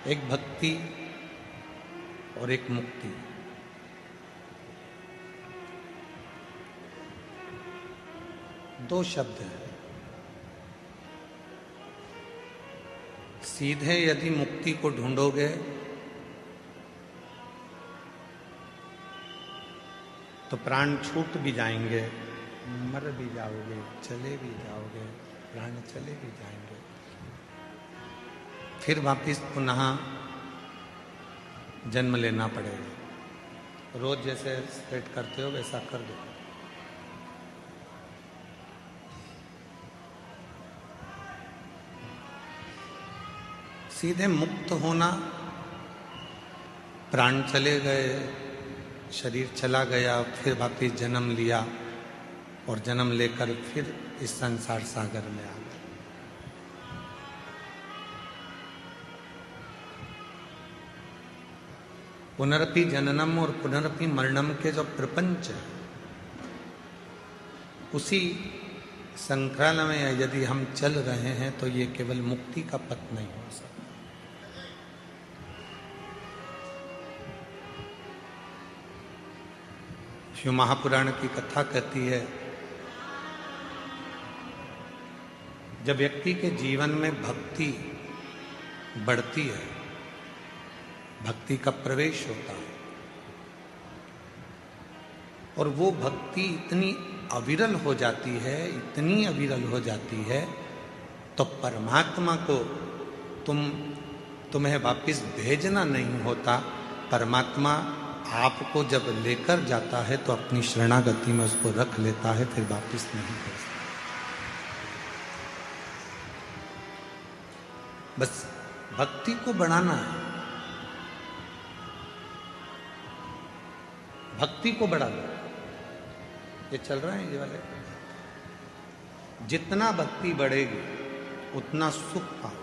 एक भक्ति और एक मुक्ति। दो शब्द हैं। सीधे यदि मुक्ति को ढूंढोगे तो प्राण छूट भी जाएंगे, मर भी जाओगे, चले भी जाओगे, प्राण चले भी जाएंगे, फिर वापिस पुनः जन्म लेना पड़ेगा। रोज जैसे सेट करते हो वैसा कर दो। सीधे मुक्त होना, प्राण चले गए, शरीर चला गया, फिर वापिस जन्म लिया और जन्म लेकर फिर इस संसार सागर में आ गए। पुनरपि जननम और पुनरपि मरणम के जो प्रपंच है, उसी संक्राल में यदि हम चल रहे हैं तो ये केवल मुक्ति का पथ नहीं हो सकता। शिव महापुराण की कथा कहती है, जब व्यक्ति के जीवन में भक्ति बढ़ती है, भक्ति का प्रवेश होता है और वो भक्ति इतनी अविरल हो जाती है, इतनी अविरल हो जाती है, तो परमात्मा को तुम्हें वापिस भेजना नहीं होता। परमात्मा आपको जब लेकर जाता है तो अपनी शरणागति में उसको रख लेता है, फिर वापिस नहीं भेजता। बस भक्ति को बढ़ाना है, भक्ति को बढ़ा दो। ये चल रहा है ये वाले। जितना भक्ति बढ़ेगी उतना सुख पाओ।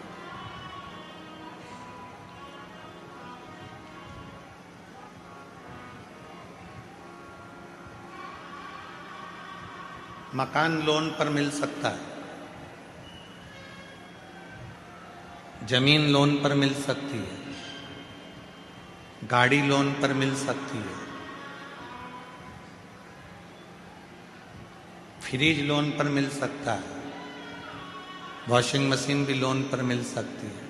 मकान लोन पर मिल सकता है, जमीन लोन पर मिल सकती है, गाड़ी लोन पर मिल सकती है, फ्रिज लोन पर मिल सकता है, वॉशिंग मशीन भी लोन पर मिल सकती है,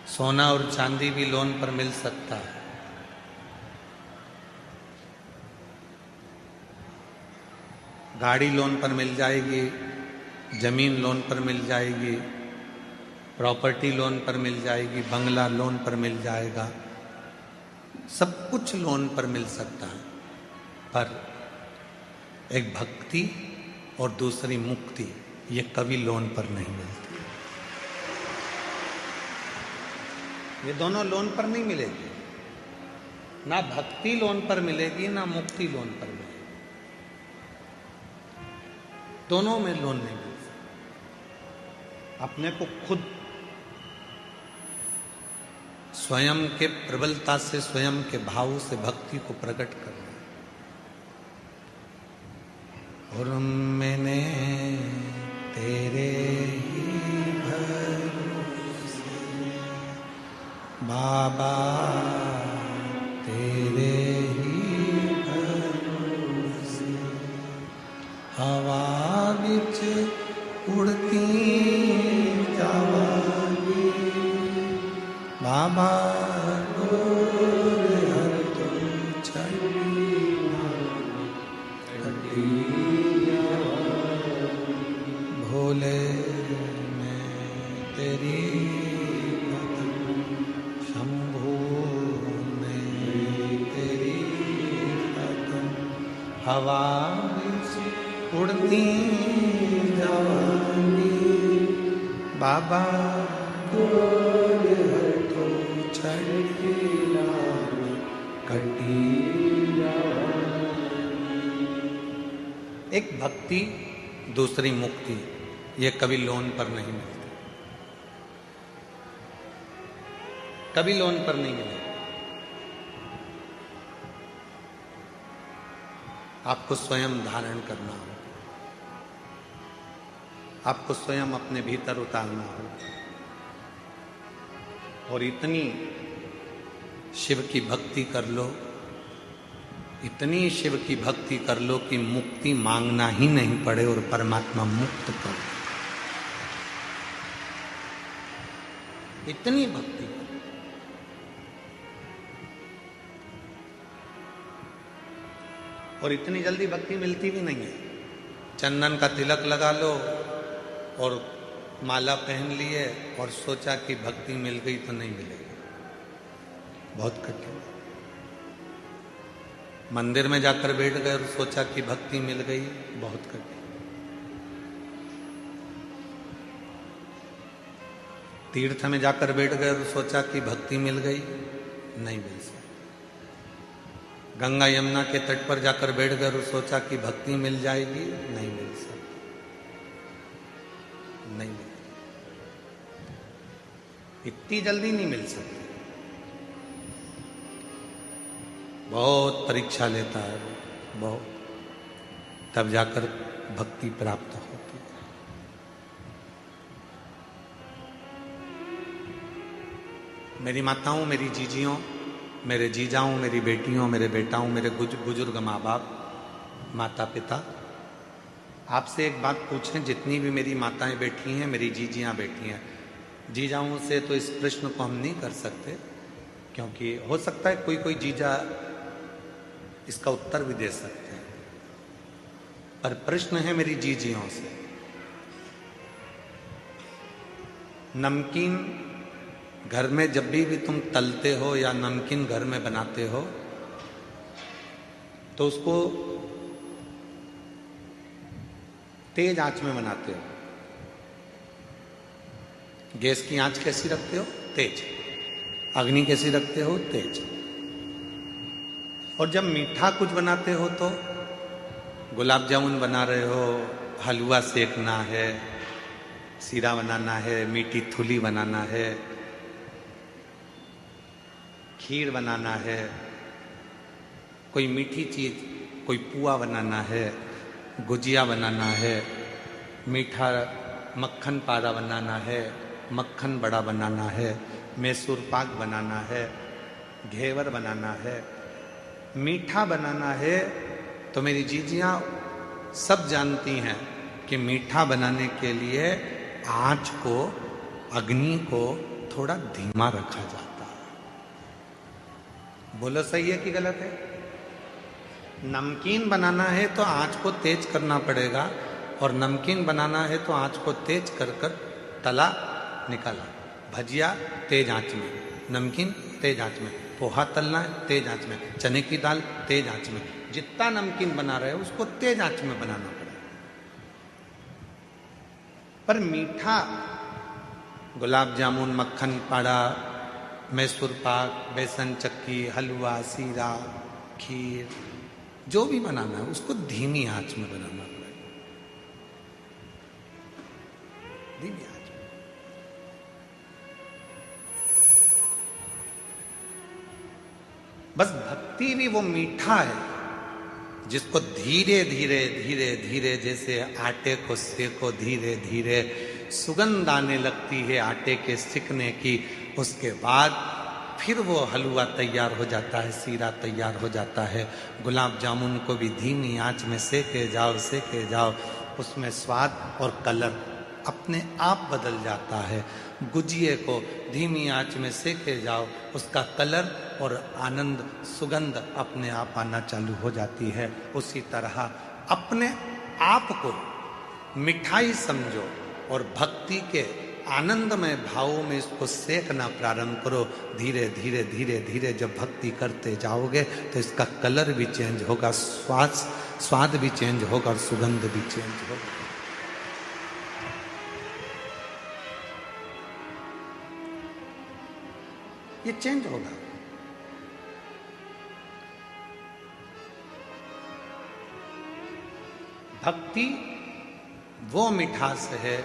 सोना और चांदी भी लोन पर मिल सकता है। गाड़ी लोन पर मिल जाएगी, जमीन लोन पर मिल जाएगी, प्रॉपर्टी लोन पर मिल जाएगी, बंगला लोन पर मिल जाएगा, सब कुछ लोन पर मिल सकता है। पर एक भक्ति और दूसरी मुक्ति, ये कभी लोन पर नहीं मिलती। ये दोनों लोन पर नहीं मिलेगी। ना भक्ति लोन पर मिलेगी, ना मुक्ति लोन पर मिलेगी। दोनों में लोन नहीं मिल सकता। अपने को खुद स्वयं के प्रबलता से, स्वयं के भाव से भक्ति को प्रकट करना। और मैंने तेरे ही भरोसे बाबा, तेरे ही भरोसे हवा बिच उड़ती जावांगी बाबा, डोर हर तुम छड़ीना भोले, मैं तेरी कदम शंभू, मैं तेरी कदम हवा उड़ती जावांगी बाबा, डोर हर तो छड़ीना कटी। एक भक्ति दूसरी मुक्ति, ये कभी लोन पर नहीं मिलती, कभी लोन पर नहीं मिलेगी। आपको स्वयं धारण करना होगा, आपको स्वयं अपने भीतर उतारना होगा। और इतनी शिव की भक्ति कर लो, इतनी शिव की भक्ति कर लो कि मुक्ति मांगना ही नहीं पड़े और परमात्मा मुक्त कर दे। इतनी भक्ति कर। और इतनी जल्दी भक्ति मिलती भी नहीं है। चंदन का तिलक लगा लो और माला पहन लिए और सोचा कि भक्ति मिल गई तो नहीं मिलेगी, बहुत कठिन। मंदिर में जाकर बैठ गए और सोचा कि भक्ति मिल गई, बहुत कठिन। तीर्थ में जाकर बैठ गए और सोचा कि भक्ति मिल गई, नहीं मिल सकती। गंगा यमुना के तट पर जाकर बैठ गए और सोचा कि भक्ति मिल जाएगी, नहीं मिल सकती, नहीं मिल, इतनी जल्दी नहीं मिल सकती। बहुत परीक्षा लेता है वो, बहुत, तब जाकर भक्ति प्राप्त होती है। मेरी माताओं, मेरी जीजियों, मेरे जीजाओं, मेरी बेटियों, मेरे बेटाओं, मेरे बुजुर्ग माँ बाप, माता पिता, आपसे एक बात पूछें। जितनी भी मेरी माताएं बैठी हैं, मेरी जीजियां बैठी हैं, जीजाओं से तो इस प्रश्न को हम नहीं कर सकते, क्योंकि हो सकता है कोई कोई जीजा इसका उत्तर भी दे सकते हैं, पर प्रश्न है मेरी जीजियों से। नमकीन घर में जब भी तुम तलते हो या नमकीन घर में बनाते हो तो उसको तेज आंच में बनाते हो। गैस की आंच कैसी रखते हो? तेज। अग्नि कैसी रखते हो? तेज। और जब मीठा कुछ बनाते हो तो गुलाब जामुन बना रहे हो, हलवा सेकना है, सीरा बनाना है, मीठी थूली बनाना है, खीर बनाना है, कोई मीठी चीज, कोई पुआ बनाना है, गुजिया बनाना है, मीठा मक्खन पारा बनाना है, मक्खन बड़ा बनाना है, मैसूर पाक बनाना है, घेवर बनाना है, मीठा बनाना है। तो मेरी जीजियां सब जानती हैं कि मीठा बनाने के लिए आंच को, अग्नि को थोड़ा धीमा रखा जाता है। बोलो सही है कि गलत है? नमकीन बनाना है तो आंच को तेज करना पड़ेगा, और नमकीन बनाना है तो आंच को तेज कर कर तला निकाला। भजिया तेज आंच में, नमकीन तेज आंच में, पोहा तलना है तेज आंच में, चने की दाल तेज आंच में। जितना नमकीन बना रहे हो उसको तेज आंच में बनाना पड़ेगा। पर मीठा, गुलाब जामुन, मक्खन पाड़ा, मैसूर पाक, बेसन चक्की, हलवा, सीरा, खीर, जो भी बनाना है उसको धीमी आंच में बनाना पड़ेगा, धीमी आंच में। बस भक्ति भी वो मीठा है जिसको धीरे धीरे धीरे धीरे, जैसे आटे को सेको धीरे धीरे, सुगंध आने लगती है आटे के सिकने की, उसके बाद फिर वो हलवा तैयार हो जाता है, सीरा तैयार हो जाता है। गुलाब जामुन को भी धीमी आंच में सेके जाओ, उसमें स्वाद और कलर अपने आप बदल जाता है। गुजिये को धीमी आंच में सेके जाओ, उसका कलर और आनंद, सुगंध अपने आप आना चालू हो जाती है। उसी तरह अपने आप को मिठाई समझो और भक्ति के आनंदमय भावों में इसको सेकना प्रारंभ करो। धीरे धीरे धीरे धीरे जब भक्ति करते जाओगे तो इसका कलर भी चेंज होगा, स्वाद भी चेंज होगा और सुगंध भी चेंज होगा। ये चेंज होगा। भक्ति वो मिठास है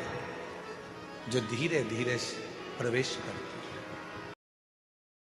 जो धीरे धीरे प्रवेश करती है।